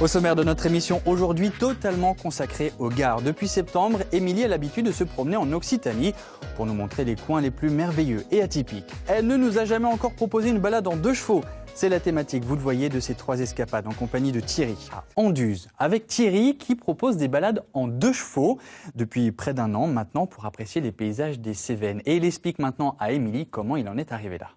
Au sommaire de notre émission aujourd'hui, totalement consacrée aux gares. Depuis septembre, Émilie a l'habitude de se promener en Occitanie pour nous montrer les coins les plus merveilleux et atypiques. Elle ne nous a jamais encore proposé une balade en 2 chevaux. C'est la thématique, vous le voyez, de ces 3 escapades en compagnie de Thierry à Anduze. Avec Thierry qui propose des balades en 2 chevaux depuis près d'1 an maintenant pour apprécier les paysages des Cévennes. Et il explique maintenant à Émilie comment il en est arrivé là.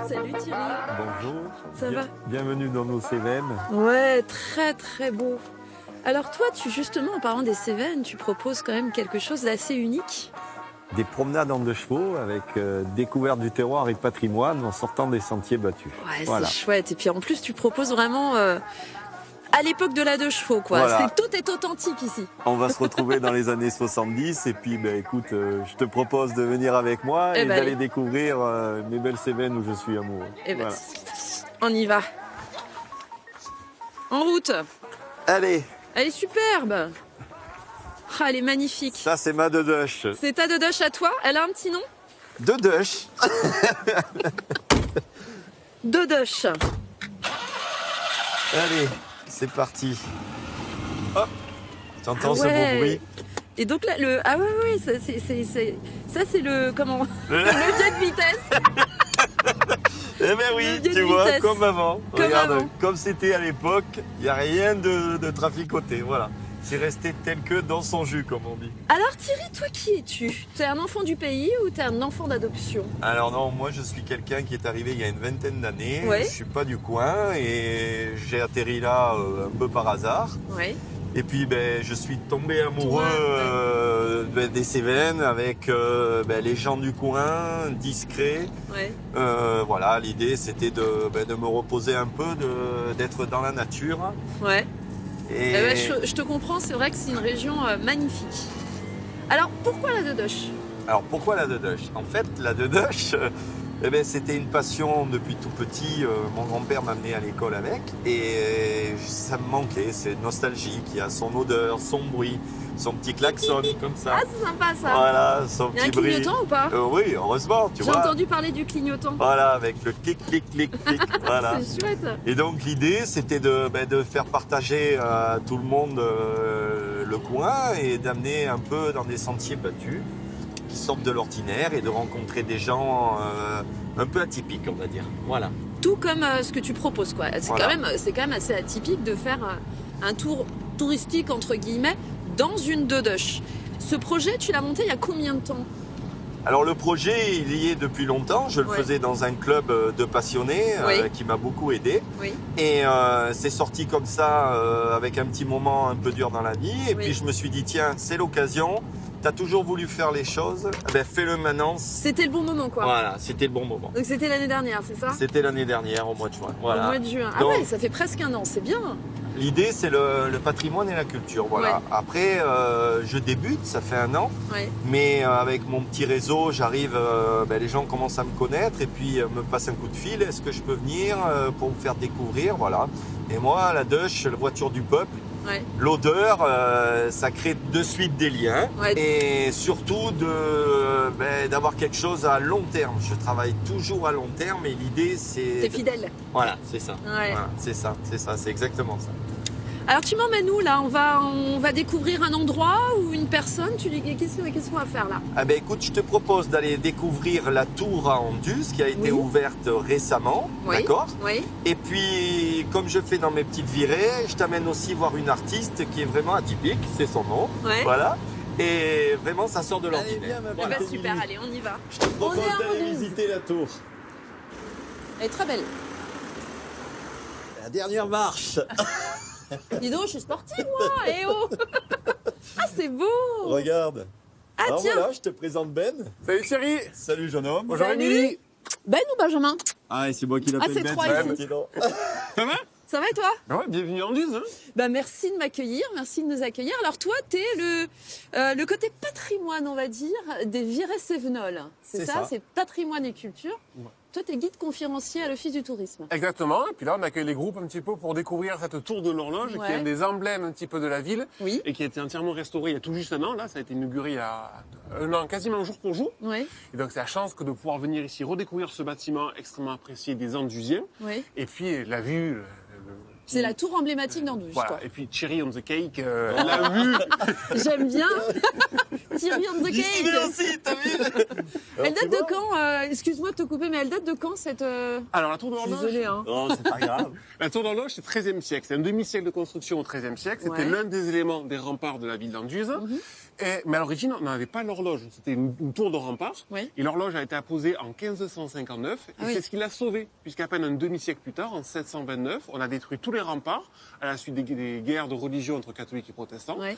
Salut Thierry. Bonjour. Ça va? Bienvenue dans nos Cévennes. Ouais, très très beau. Alors toi, justement, en parlant des Cévennes, tu proposes quand même quelque chose d'assez unique. Des promenades en 2 chevaux avec découverte du terroir et patrimoine en sortant des sentiers battus. Ouais, Voilà. c'est chouette. Et puis en plus, tu proposes vraiment à l'époque de la 2 chevaux, quoi. Voilà. Tout est authentique ici. On va se retrouver dans les années 70 et puis écoute, je te propose de venir avec moi et d'aller allez. découvrir mes belles Cévennes où je suis amoureux. Et ben, Voilà. on y va. En route. Allez, Elle est superbe. Ah, elle est magnifique. ça c'est ma Deduche. C'est ta Deduche à toi? Elle a un petit nom? Deduche. Deduche. Allez, c'est parti. Hop, tu entends Ah ce ouais. beau bruit? Et donc là, ah oui, ça c'est le comment le levier de vitesse. Eh bien oui, Le biais tu de vois, vitesse. comme avant. Comme Regarde, avant. comme c'était à l'époque, il n'y a rien de traficoté, voilà. C'est resté tel que dans son jus, comme on dit. Alors Thierry, toi qui es-tu? T'es un enfant du pays ou t'es un enfant d'adoption? Alors non, moi je suis quelqu'un qui est arrivé il y a une vingtaine d'années. Ouais. Je suis pas du coin et j'ai atterri là un peu par hasard. Ouais. Et puis je suis tombé amoureux des Cévennes avec les gens du coin, discrets. Ouais. Voilà, l'idée c'était de me reposer un peu, d'être dans la nature. Ouais. Et Eh ben, je te comprends, c'est vrai que c'est une région magnifique. Alors pourquoi la Deduche? alors pourquoi la Deduche? En fait, la Deduche, c'était une passion depuis tout petit. Mon grand-père m'a amené à l'école avec et ça me manquait. C'est nostalgique. Il y a son odeur, son bruit, son petit klaxon comme ça. Ah, c'est sympa ça. Voilà, son Il y a un petit bruit. clignotant ou pas? Oui, heureusement, tu J'ai vois. entendu parler du clignotant. Voilà, avec le clic, clic, clic, clic. Voilà. C'est chouette. Et donc l'idée, c'était de faire partager à tout le monde le coin et d'amener un peu dans des sentiers battus qui sortent de l'ordinaire et de rencontrer des gens un peu atypiques, on va dire. Voilà. Tout comme ce que tu proposes, quoi. C'est Voilà. quand même assez atypique de faire un tour touristique entre guillemets dans une Deduche. Ce projet, tu l'as monté il y a combien de temps? Alors le projet, il y est depuis longtemps. Je le Ouais. faisais dans un club de passionnés Oui. qui m'a beaucoup aidé. Oui. Et c'est sorti comme ça avec un petit moment un peu dur dans la vie. Et Oui. puis je me suis dit, tiens, c'est l'occasion. Tu as toujours voulu faire les choses. Fais-le maintenant. C'était le bon moment, quoi. Voilà, c'était le bon moment. Donc c'était l'année dernière, c'est ça? C'était l'année dernière, au mois de juin. Voilà. Au mois de juin. Ah Donc, ouais, ça fait presque 1 an, c'est bien. l'idée, c'est le patrimoine et la culture. Voilà. Ouais. Après, je débute, ça fait 1 an. Ouais. Mais avec mon petit réseau, j'arrive, les gens commencent à me connaître et puis me passent un coup de fil. Est-ce que je peux venir pour vous faire découvrir? Voilà. Et moi, la Deduche, la voiture du peuple, Ouais. l'odeur, ça crée de suite des liens. Ouais. Et surtout d'avoir quelque chose à long terme. Je travaille toujours à long terme et l'idée, c'est... T'es fidèle. Voilà, c'est ça. Ouais. Voilà, c'est ça, c'est exactement ça. Alors tu m'emmènes où là? On va découvrir un endroit ou une personne? Tu dis qu'est-ce qu'on va faire là? Ah écoute, je te propose d'aller découvrir la tour à Anduze qui a été Oui. ouverte récemment, Oui. d'accord? Oui. Et puis, comme je fais dans mes petites virées, je t'amène aussi voir une artiste qui est vraiment atypique, c'est son nom, Ouais. voilà. Et vraiment, ça sort de l'ordinaire. Eh Voilà. ben, super, allez, on y va. Je te propose On est à d'aller Anduze. visiter la tour. Elle est très belle. La dernière marche. Dis donc, je suis sportive moi. Eh oh. Ah, c'est beau. Regarde. Ah Alors tiens. voilà, je te présente Ben. Salut Thierry. Salut jeune homme. Bonjour Salut. Émilie. Ben ou Benjamin? Ah, et c'est moi qui l'appelle c'est Ben. trois c'est ici. petit nom. Ça va? Ça va et toi? Ah ouais, bienvenue en Anduze. Hein. Bah, merci de m'accueillir, merci de nous accueillir. Alors toi, t'es le côté patrimoine, on va dire, des Virets-Cévenols. C'est C'est ça, ça. c'est patrimoine et culture. Ouais. toi, tu es guide conférencier à l'Office du tourisme. Exactement. Et puis là, on accueille les groupes un petit peu pour découvrir cette tour de l'horloge, qui est un des emblèmes un petit peu de la ville, Oui. et qui a été entièrement restauré il y a tout juste un an. Là, ça a été inauguré il y a un an, quasiment jour pour jour. Oui, Et donc, c'est la chance que de pouvoir venir ici redécouvrir ce bâtiment extrêmement apprécié des Andusiens. oui. Et puis, la vue... C'est la tour emblématique d'Anduze, Voilà. quoi. Et puis, cherry on the cake, la vue... J'aime bien. Thierry on the J'y suis cake. aussi, t'as vu? Elle date de quand excuse-moi de te couper, mais elle date de quand cette... Alors, la tour de l'horloge... Désolée, hein. Non, c'est pas grave. La tour d'horloge, c'est 13e siècle. C'est un demi-siècle de construction au 13e siècle. C'était Ouais. l'un des éléments des remparts de la ville d'Anduze. Mais à l'origine, on n'avait pas l'horloge. C'était une tour de rempart. Oui. Et l'horloge a été apposée en 1559. Et Ah oui. c'est ce qui l'a sauvée. Puisqu'à peine un demi-siècle plus tard, en 729, on a détruit tous les remparts à la suite des guerres de religion entre catholiques et protestants. Ouais.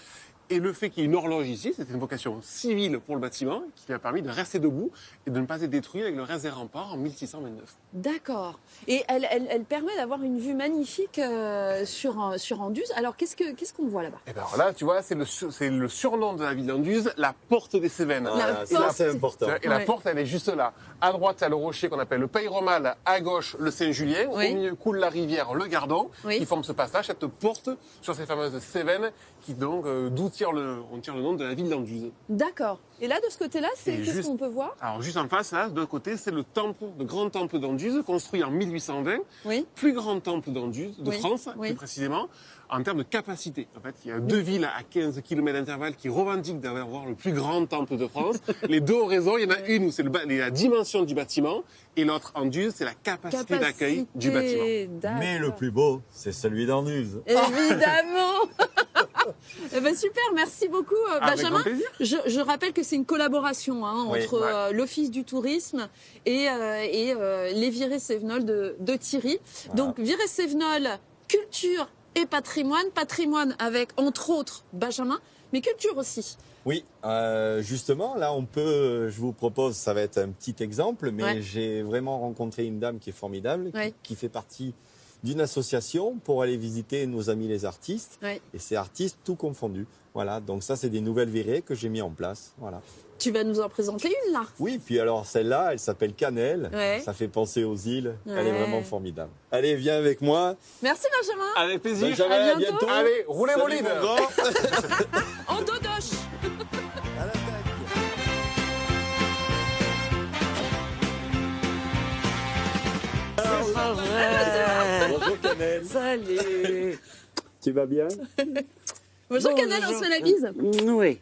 Et le fait qu'il y ait une horloge ici, c'était une vocation civile pour le bâtiment qui lui a permis de rester debout et de ne pas être détruit avec le reste des remparts en 1629. D'accord. Et elle permet d'avoir une vue magnifique sur Anduze. Alors, qu'est-ce qu'on voit là-bas? Et ben là, tu vois, c'est le surnom de la ville d'Anduze, la porte des Cévennes. Voilà, porte. ça, c'est important. Et la Ouais. porte, elle est juste là. À droite, il y a le rocher qu'on appelle le Pays-Romal. À gauche, le Saint-Julien. Oui. Au milieu coule la rivière, le Gardon, Oui. qui forme ce passage, cette porte sur ces fameuses Cévennes, qui donc, d'où on tire le nom de la ville d'Anduze. D'accord. Et là, de ce côté-là, Et qu'est-ce juste- qu'on peut voir? Alors, juste en face, là, de l'autre côté, c'est le grand temple d'Anduze, construit en 1820. Oui. Plus grand temple d'Anduze, de Oui. France, Oui. plus précisément, en termes de capacité. En fait, il y a deux villes à 15 km d'intervalle qui revendiquent d'avoir le plus grand temple de France. Les deux ont raison. Il y en a une où c'est la dimension du bâtiment et l'autre, Anduze, c'est la capacité d'accueil du bâtiment. D'accord. Mais le plus beau, c'est celui d'Anduze. Évidemment. Eh ben, super, merci beaucoup Avec Benjamin. grand plaisir. Je rappelle que c'est une collaboration Oui. entre Ouais. l'Office du tourisme et les Viré-Sévenol de Thierry. Voilà. Donc Viré-Sévenol, culture et patrimoine avec entre autres Benjamin, mais culture aussi. Oui, justement, là, je vous propose, ça va être un petit exemple, mais Ouais. j'ai vraiment rencontré une dame qui est formidable, Ouais. qui fait partie d'une association pour aller visiter nos amis les artistes, Ouais. et c'est artistes tout confondus. Voilà, donc ça, c'est des nouvelles virées que j'ai mis en place. Voilà. Tu vas nous en présenter une là. Oui, puis alors celle-là, elle s'appelle Cannelle. Ouais. Ça fait penser aux îles. Elle est Ouais. vraiment formidable. Allez, viens avec moi. Merci Benjamin. Avec plaisir. Benjamin, à à bientôt. bientôt. Allez, roulez vos Salut, leads. mon grand. En dodoche. À l'attaque. C'est pas vrai. Bonjour Cannelle. Salut. Tu vas bien? Bonjour Canel, on se fait la bise. Oui.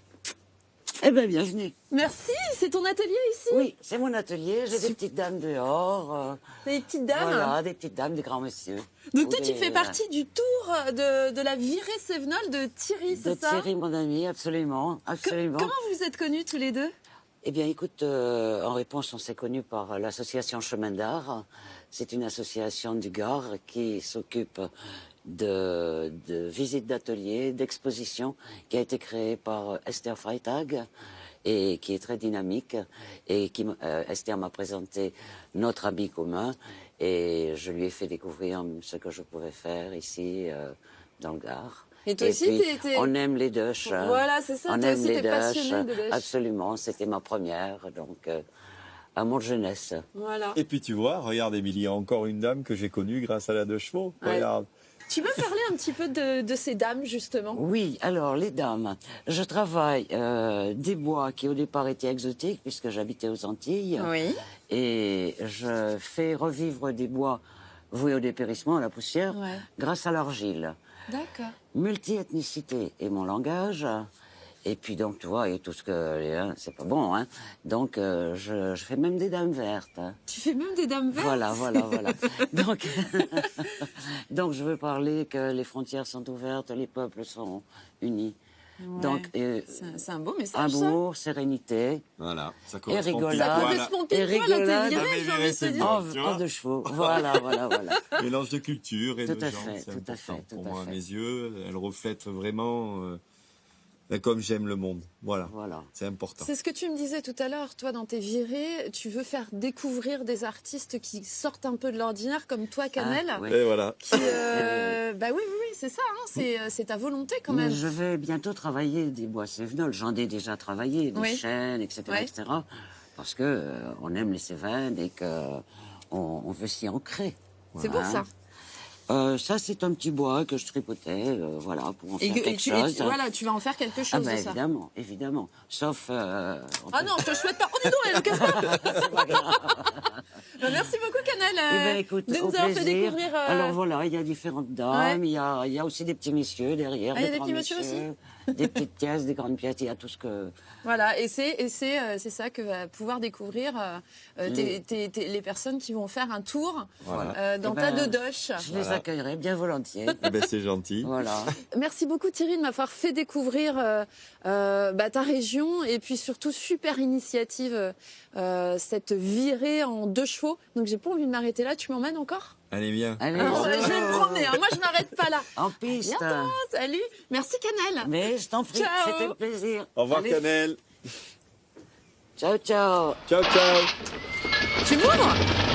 Eh bien, bienvenue. Merci, c'est ton atelier ici. Oui, c'est mon atelier. J'ai des petites dames dehors. Les petites dames. Voilà, des petites dames, des grands messieurs. Donc Ou toi, tu des- fais partie du tour de la virée Sévenol de Thierry, de c'est ça? Thierry, mon ami, absolument. Absolument. Comment vous vous êtes connus tous les deux? Eh bien, écoute, en réponse, on s'est connus par l'association Chemin d'Art. C'est une association du Gard qui s'occupe de visites d'ateliers, d'expositions, qui a été créée par Esther Freitag et qui est très dynamique. Et Esther m'a présenté notre ami commun et je lui ai fait découvrir ce que je pouvais faire ici dans le Gard. Et toi aussi, puis, t'es- on aime les Dutch. Voilà, c'est ça, On toi aime aussi, les t'es passionné de Dutch. Dutch. Absolument, c'était ma première, donc amour de jeunesse. Voilà. Et puis tu vois, regarde Émilie, encore une dame que j'ai connue grâce à la deux chevaux. Ouais. Regarde. Tu peux parler un petit peu de ces dames, justement? Oui, alors les dames, je travaille des bois qui au départ étaient exotiques puisque j'habitais aux Antilles. Oui. Et je fais revivre des bois voués au dépérissement, à la poussière, Ouais. grâce à l'argile. D'accord. Multi-ethnicité est mon langage. Et puis donc, tu vois, et tout ce que... c'est pas bon, hein. Donc, je fais même des dames vertes. Hein. Tu fais même des dames vertes? Voilà. Donc, donc, je veux parler que les frontières sont ouvertes, les peuples sont unis. Ouais. Donc, C'est un beau message, ça. amour, sérénité, Voilà, ça Et rigolade. Ça Voilà. correspond pile Et poil à tes rigolade. virées, Ah, j'ai envie de te c'est dire. bon. tu vois. en deux chevaux. Voilà. Mélange de culture et Tout de à gens, fait, c'est tout à important. fait, tout Pour à moi, à fait. mes yeux, elle reflète vraiment comme j'aime le monde. Voilà, Voilà. c'est important. C'est ce que tu me disais tout à l'heure, toi, dans tes virées, tu veux faire découvrir des artistes qui sortent un peu de l'ordinaire, comme toi, Cannelle. Ah, oui. Et voilà. Qui, bah oui, c'est ça, hein, c'est ta volonté quand Mais même. je vais bientôt travailler des bois Cévenol. J'en ai déjà travaillé, des Oui. chênes, etc., Ouais. etc. Parce que on aime les Cévennes et que on veut s'y ancrer. C'est beau ça. Ça, c'est un petit bois que je tripotais, voilà, pour en faire quelque chose. Voilà, tu vas en faire quelque chose Ah de ben ça. évidemment, évidemment. Sauf... Ah non, je te souhaite pas. Oh, dis donc, elle le casse pas. C'est pas grave. Merci beaucoup, Canel, Eh ben, écoute, de au nous avoir fait plaisir. découvrir... Alors voilà, il y a différentes dames, il y a aussi des petits messieurs derrière, Ah, il y a des grands petits messieurs messieurs, des petites pièces, des grandes pièces, il y a tout ce que... Voilà, et c'est ça que va pouvoir découvrir les personnes qui vont faire un tour dans Eh ta ben, dodoche. Je les accueillerai bien volontiers. Eh ben, c'est gentil. Voilà. Merci beaucoup Thierry de m'avoir fait découvrir ta région et puis surtout super initiative, cette virée en 2 chevaux. Donc j'ai pas envie de m'arrêter là, tu m'emmènes encore? Allez, viens. Allez, Alors, je vais me promener, hein. Moi je m'arrête pas là. en piste. Bientôt, salut, merci Canel. Mais je t'en prie, Ciao. c'était un plaisir. Au revoir, Allez. Canel. Ciao, ciao. Ciao, ciao. Tu m'ouvres?